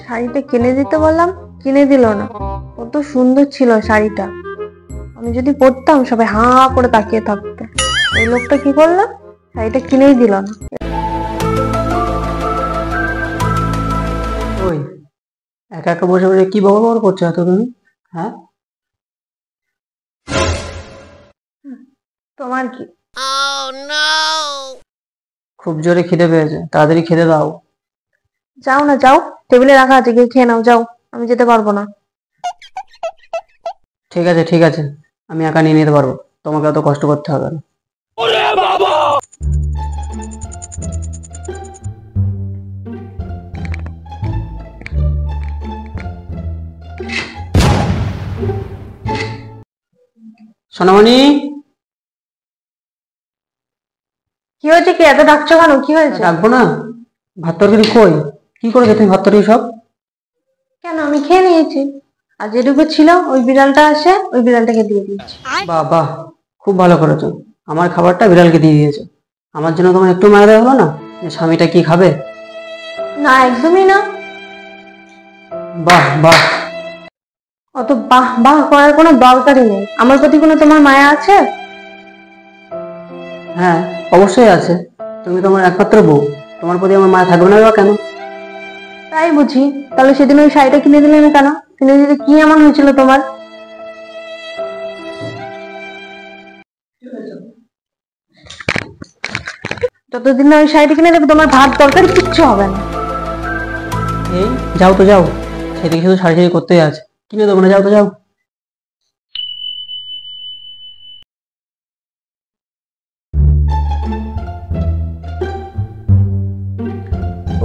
শাড়িটা কিনে দিতে বললাম, কিনে দিল না। কত সুন্দর ছিল শাড়িটা, আমি যদি পরতাম সবাই হা করে তাকিয়ে থাকতো। এই লোকটা কি করলো, শাড়িটা কিনেই দিল না। ওই একা একা বসে বসে কি বকর করছো এত তুমি? হ্যাঁ, তোমার কি? খুব জোরে খিদে পেয়েছে, তাড়াতাড়ি খেতে দাও। যাও না, যাও, টেবিলে রাখা আছে, গিয়ে খেয়ে নাও, যাও। আমি যেতে পারবো না। ঠিক আছে ঠিক আছে, আমি একা নিয়ে নিতে পারবো, তোমাকে অত কষ্ট করতে হবে না। সোনামণি, কি হয়েছে, কি এত ডাকছো কেন, কি হয়েছে? রাখবো না? ভাত তরকারি কই? কি করেছো তুমি ভাত তরকারি সব? কেন, আমি খেয়ে নিয়েছি। আর যেটুকু ছিল ওই বিড়ালটা আসে, ওই বিড়ালটাকে দিয়ে দিয়েছি। বাহ বাহ, খুব ভালো করেছো। আমার খাবারটা বিড়ালকে দিয়ে দিয়েছো। আমার জন্য তোমার একটু মায়া দেওয়া হলো না, যে স্বামীটা কি খাবে? না, একদমই না। বাহ বাহ। অত বাহ বাহ করার কোনো দরকারই নেই। আমার প্রতি কোনো তোমার মায়া আছে? হ্যাঁ, অবশ্যই আছে। তুমি তোমার একমাত্র বউ, তোমার প্রতি আমার মায়া থাকবে না বা কেন? তাই বুঝি? তাহলে সেদিন ওই শাড়িটা কিনে দিলে না কেন? কিনে দিলে কি এমন হয়েছিল তোমার? যতদিন না ওই শাড়িটা কিনে দেবে, তোমার ভাত তরকারি কিচ্ছু হবে না। এই যাও তো যাও, সেদিকে শুধু সারি সারি করতেই আছে, কিনে দেবো না, যাও তো যাও।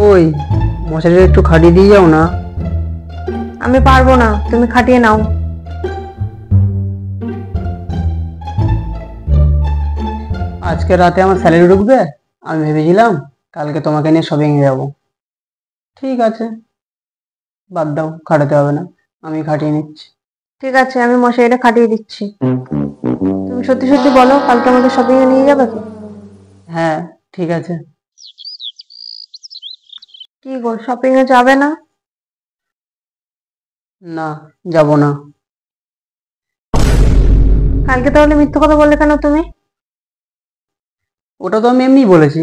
ওই মশারিটা একটু খাটিয়ে দিয়ে যাও না। আমি পারবো না, তুমি খাটিয়ে নাও। আজকে রাতে আমার স্যালারি ঢুকবে, আমি ভেবেছিলাম কালকে তোমাকে নিয়ে শপিং এ যাবো। ঠিক আছে, বাদ দাও, খাটাতে হবে না, আমি খাটিয়ে নিচ্ছি। ঠিক আছে, আমি মশারিটা খাটিয়ে দিচ্ছি। তুমি সত্যি সত্যি বলো, কালকে আমাকে শপিং এ নিয়ে যাবে তো? হ্যাঁ ঠিক আছে। কি গো, শপিং এ যাবে না? না, যাব না। কালকে তাহলে মিথ্যে কথা বললে কেন তুমি? ওটা তো আমি এমনিই বলেছি,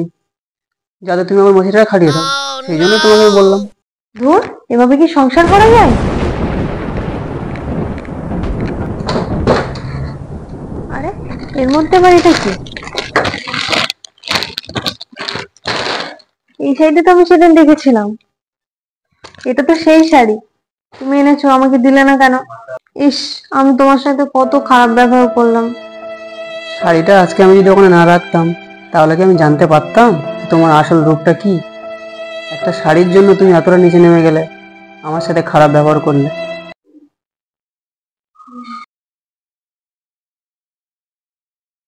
যাতে তুমি আমার মশারিটা খাটিয়ে দাও, সেই জন্য তোমাকে আমি বললাম। ধুর, এভাবে কি সংসার করা যায়? আরে, এর মধ্যে আবার এটা কি? এই শাড়িটা তো আমি সেদিন দেখেছিলাম। এটা তো সেই শাড়ি, তুমি এনেছো, আমাকে দিলে না কেন? ইস, আমি তোমার সাথে কত খারাপ ব্যবহার করলাম। শাড়িটা আজকে আমি যদি ওখানে না রাখতাম, তাহলে কি আমি জানতে পারতাম যে তোমার আসল রূপটা কি? একটা শাড়ির জন্য তুমি এতটা নিচে নেমে গেলে, আমার সাথে খারাপ ব্যবহার করলে।